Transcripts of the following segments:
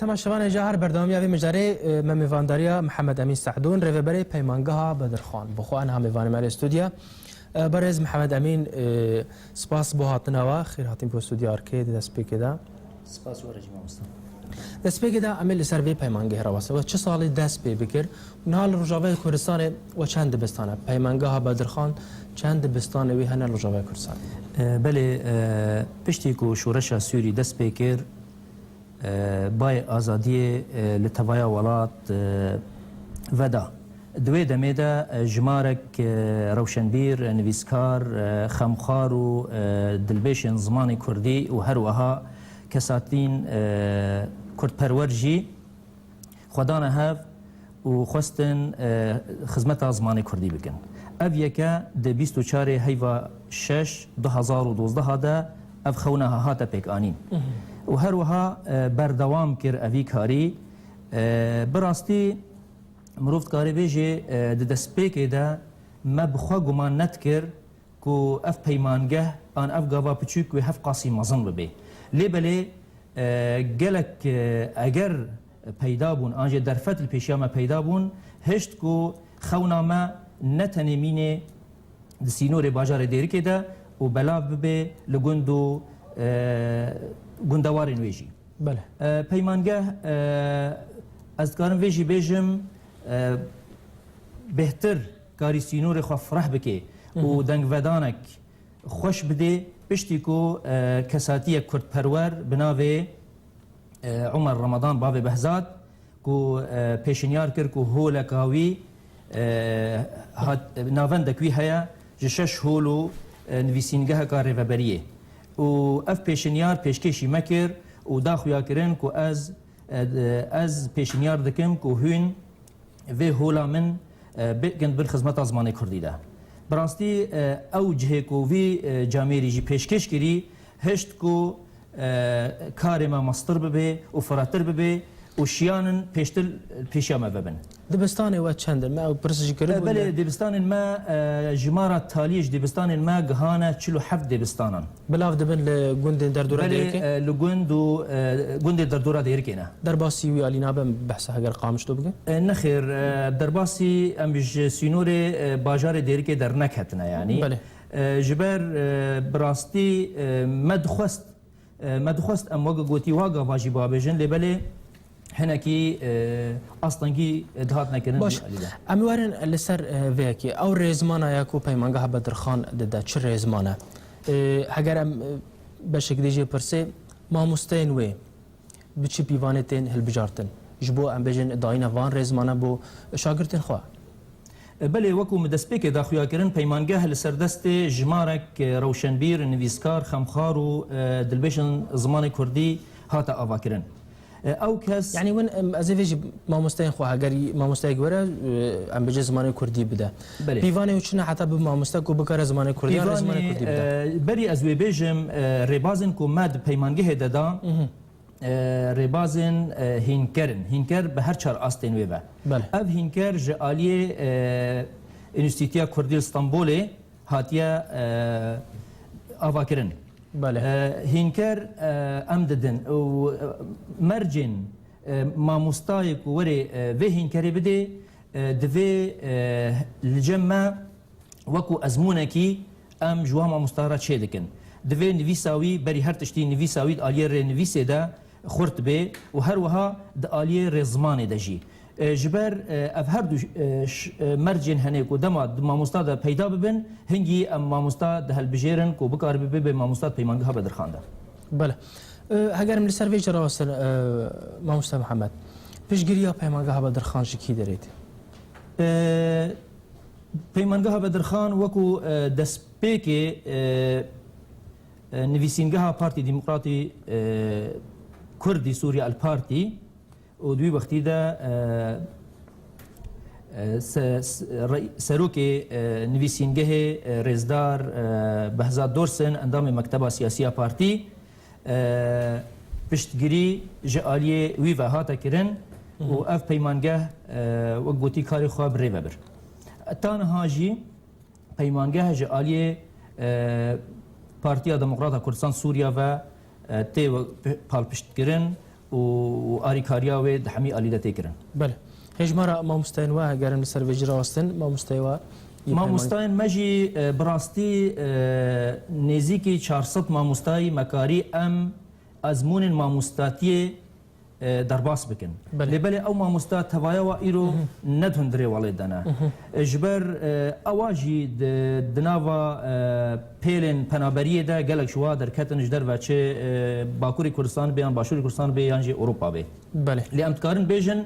تماشاوان جهر بردامی اوی مجاری ممیوانداریا محمد امین سعدون ریوبری پیمانگاه بدرخان بخو آنها میوانی مال استودیا برز محمد امین سپاس بو هاتنوا خیر هاتین بو استودیا ارکید دست پیکدا سپاس ورجی مامستا دست پیکدا عمل سروی پیمانگاه رواسه و چه سالی دست پی بکر نهال رجاوه کردستان و چند دبستانه پیمانگاه بدرخان چند دبستانه وی هنر رجاوه کردستان بله پشتی کو شورش سوری دست پیکر بای آزادی لطوای ولات ودا دوی دمه دا جمارک روشنبیر نویسکار خمخار و دلبیشن زمان کردی و هر وها کساتین کرد پرورجی خدانه هف و خواستن خدمت زمان کردی بکن اف یکا ده 24 هیوا 6 2012 دا اف خونها هاتا پیک آنین و هر وها بردوام کر اوی کاری براستی مروفت کاری بیجی ده دسپیک دا ما بخوا گمان نت کر کو اف پیمانگه آن اف گاوا پچوک و هف قاسی مزن ببی لی بلی گلک اگر پیدا بون آنجا در فتل پیشیاما پیدا بون هشت کو خونا ما نتنمینه دسینور باجار دیرکی دا و بلاو ببی لگندو گندوار نویجی بله پیمانگه از کارم ویجی بیجم بهتر کاری سینور خو فرح بکی و دنگ ودانک خوش بده پشتی کو کساتی کرد پرور بناوی عمر رمضان باب بهزاد کو پیشنیار کر کو هولکاوی ناوندکوی هیا جشش هولو نویسینگه کار رهبریه و اف پیشنیار پیشکشی مکر و داخویا کرن کو از پیشنیار دکم کو هون و هولا من بگند بر خدمت زمان کردی ده براستی او جه کو وی جامیری جی پیشکش کری هشت کو کار ما مستر ببه و فراتر ببه و شیانن پیشتل پیشیامه ببن دبستان و چند ما پرسش کرد بله دبستان ما جمارة تالیج دبستان ما گهانه 47 دبستانن بلاف دبن لگوند در دوره دیرکی لگوند در دوره دیرکی نه در باسی وی علینا بم بحثه اگر قامش تو بگه نخیر در باسی ام بج سینور باجار دیرکی در نکتنه یعنی بله جبر براستی مدخست ام واقع گوتی واقع واجبا بجن لبله هناكي اصلا دهات نكرن باش اموارن لسر ويكي او ريزمانا ياكو بيمانغا بدرخان ددا چ ريزمانا اگر ام بشك ديجي برسي ما مستين وي بچ بيوانتين هل بجارتن جبو ام بجن داينا وان ريزمانا بو شاگرتين خوا بله وكو مدسبيك داخويا كرن بيمانغا لسر دست جمارك روشنبير نويسكار خمخار و دلبيشن زمان كردي هاتا افاكرن او کس يعني وين ازيفيج ما مستين خو هاجري ما مستيق ورا ام بجي زمان كردي بدا بيفاني وشنا حتى بما مستق بكره زمان كردي زمان كردي بدا بري ازوي بيجم ريبازن كو ماد بيمانگه ددا ريبازن هينكر بهر چار استين ويبا اف هينكر جاليه انستيتيا كردي اسطنبول هاتيا افاكرن بله هينكر امددن و مرجن ما مستايق وري في هينكري بدي دفي الجمع وكو ازمونكي ام جوا ما مستارا شيدكن دفي نفيساوي بري هر تشتي نفيساوي الير نفيسه دا خرت به وهر وها د الير زمان دجي جبر اف هر دو مرجن هنيك ودما ماموستا دا پیدا ببن هنگي ام ماموستا د هل بجيرن کو بکار به ماموستا پیمانگه بدرخان دا بله هگر من سروی جرا وصل ماموستا محمد پیشگیری پیمانگه بدرخان شکی درید پیمانگه بدرخان وکو دسپیک نویسینگه پارتی دموکراتی کردی سوریا الپارتی و دوی وقتی دا سروک نویسینگه رزدار بهزاد دورسن اندام مکتب سیاسی پارتی پشتگیری جالیه وی و هاتا کرن و اف پیمانگه و گوتی کاری خواب ری ببر تانها جی پیمانگه جالیه پارتی دموکرات کردستان سوریا و تی پال پشت کرن و آریکاریا و دحمی آلی دتی کرن. بله هجمارا ما مستوى گرم سر وجرا استن ما مستوى ما مستوى مجی براستی نزیکی 400 ما مستوى مکاری ام ازمون ما مستاتی درباس بکن. لبله او ما مستوى توایا و ایرو ندهندری والدنا. جبر اواجی دناوا پیلن پنابریه دا گلک شوا در کتن جدر و چه باکوری کردستان بیان باشوری کردستان بیان جی اروپا بی. بله. لیامتکارن بیجن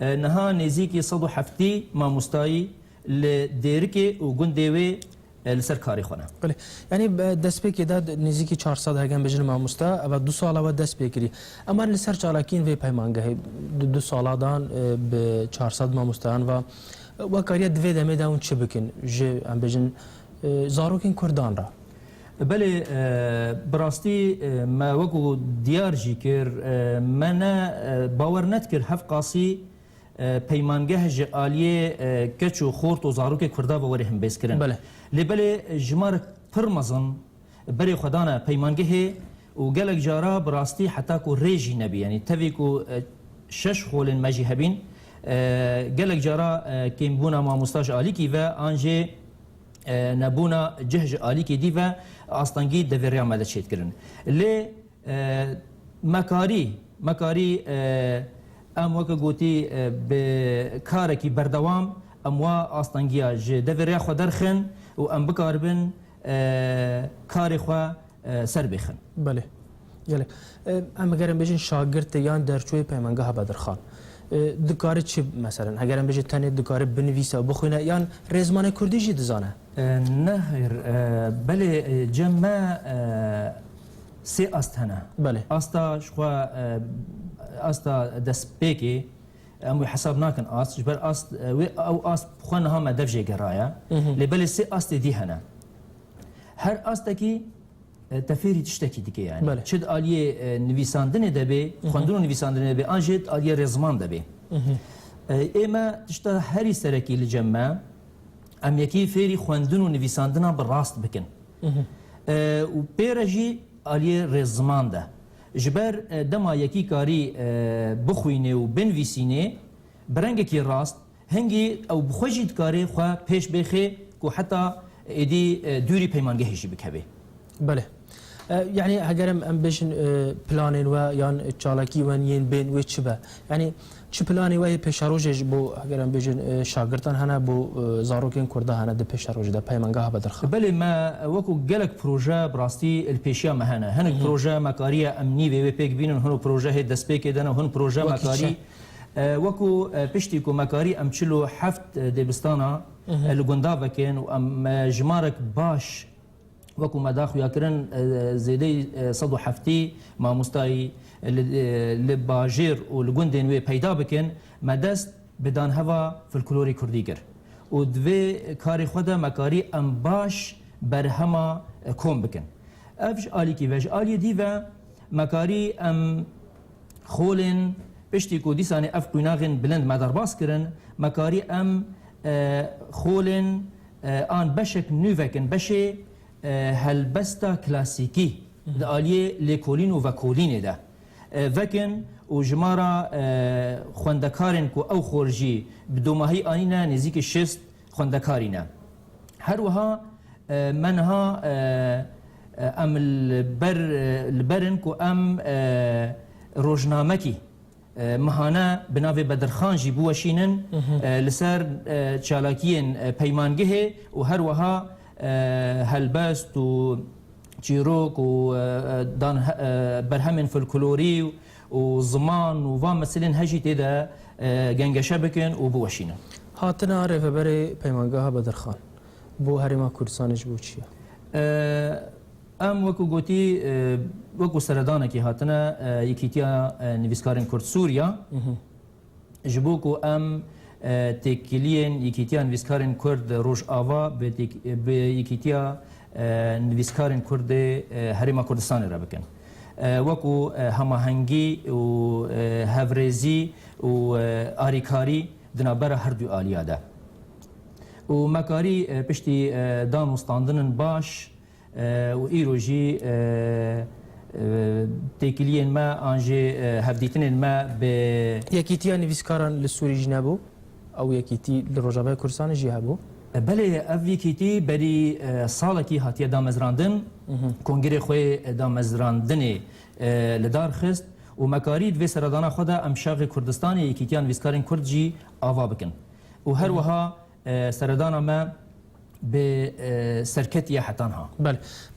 نها نزیکی 170 ما مستوى لدیرکی و گندوی لسر کاری خونه. بله یعنی دست پیکی داد نزدیکی 400 هگم بجن ما مستا و 2 سال و دست پیکری اما لسر چالاکین و پیمانگه 2 سال دان به 400 ما مستان و کاری دوی دمی داون چه بکن ج ام بجن زاروکین کردان را. بله براستی ما وکو دیار جی کر من باور نت کر هف قاسی پیمانگه جالیه کچو خورت و زاروک کرده و وری هم بیس کرن. بله. لبله جمار پرمزن بری خدانا پیمانگه و گلک جارا براستی حتی کو ریجی نبی یعنی توی کو 6 خول مجی هبین گلک جارا کیم بونا ما مستاج آلی کی و آنجه نبونا جهج آلی کی دی و آستانگی دویریا مدد شد کرن. لی مکاری ام وک گوتی به کارکی بردوام ام وا آستانگیا ج دویریا خو درخن و ام بکاربن کاری خو سر بخن. بله یله ام اگرم بجن شاگرد یان درچوی پیمانگاه بدرخان دکاره چی مثلا اگرم بجن تنه دکاره بنویسه و بخونه یان رزمان کردی جی دزانه نه بله جمع سه است هنه بله استا شخوا استا دست پیکی امو حساب ناکن است جبر است او است خوان هم دفجه گرایا لبل سه است دی هنه هر است کی تفیری تشتکی دیگه یعنی بله. چد آلیه نویساندن دبی خواندن نویساندن دبی آنجت آلیه رزمان دبی اما تشتا هری سرکی لجمع ام یکی فیری خواندن و نویساندن براست بکن و پیرجی آلیه رزمان ده جبر دما یکی کاری بخوینه و بنویسینه برنگ کی راست هنگی او بخوجید کاری خو پیش بخی کو حتی ایدی دوری پیمانگهشی بکبه. بله يعني هجرم ام بيشن بلانين و يان تشالاكي ونين بين ويتشبا يعني چه پلانی وای پیشاروج بو هجرم بيجن شاگردان هنا بو زاروکین کرده هنا ده پیشاروج ده پیمانگاه بدرخ. بله ما وکو گلک پروژه براستی الپیشیا مهنه هنگ پروژه مکاری امنی و پیک بینن هنو پروژه دست پیک دن هن پروژه مکاری وکو پشتی کو مکاری ام چلو هفت دبستانا لگندا وکن و ام جمارک باش وكو مداخل ياكرن زيدي صدو حفتي ما مستاي لباجير ولغندن وي پیدا بكن مدست بدان هوا فلكلوري كرديگر و دوي كاري خدا مكاري ام باش برهما كوم بكن افش آلي كي وج آلي دي و مكاري ام خولن پشتی کو دیسانی اف قناغن بلند مدار باس کرن مكاري ام خولن آن بشك نوفكن بشه هلبستا كلاسيكي داليه ليكولين وفاكولين ده فكن وجمارا خوندكارن كو او خورجي بدوماهي انينا نزيك الشست خوندكارينا هروها منها ام البرن كو ام روجنامكي مهانا بناوي بدرخان جي بوشينن لسر تشالاكيين بيمانجه وهروها هلبست و چیروک و دان برهمن فلکلوری و زمان و وام مثلا هجی تیدا گنگشه بکن و بوشینه. هاتنا عرفه برای پیمانگاه بدرخان بو هریما کردستانش بو چیه؟ ام وکو گوتی وکو سردانه کی هاتنا یکیتیا نویسکارن کرد سوریا جبو کو ام تکیلین یکیتیا نویسکارن کرد روش آوا به یکیتیا نویسکارن کرد هریما کردستان را بکن وکو هماهنگی و هفرزی و آریکاری دنابر هر دو آلیا ده و مکاری پشتی دان و ستاندنن باش و ایروژی تێکیلiyên me an jê hevdîtinên me bi یەکیتیان نویسکاران لە سووری ژ نەبوو ئەو یەکیتی لە ڕۆژاوای کوردستانی ژی هەبوو belê ev yekîtî berî salekî hatiye damezrandin kongerê xwe damezrandinê li dar xist û mekarî divê seredana xwe de em şavê Kurdistanê yekîtiyan nivîskarên Kurd jî ava bikin û her wiha seredana me bi serketiye hetan ha.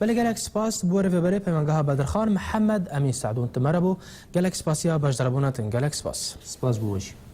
بله gelek spas بۆ rêveberê peymangeha Bedirxan Mihemed Emîn Seîdûn te merhebû gelek spasiya başdarabûna tin gelek spas. Spas bû weşî.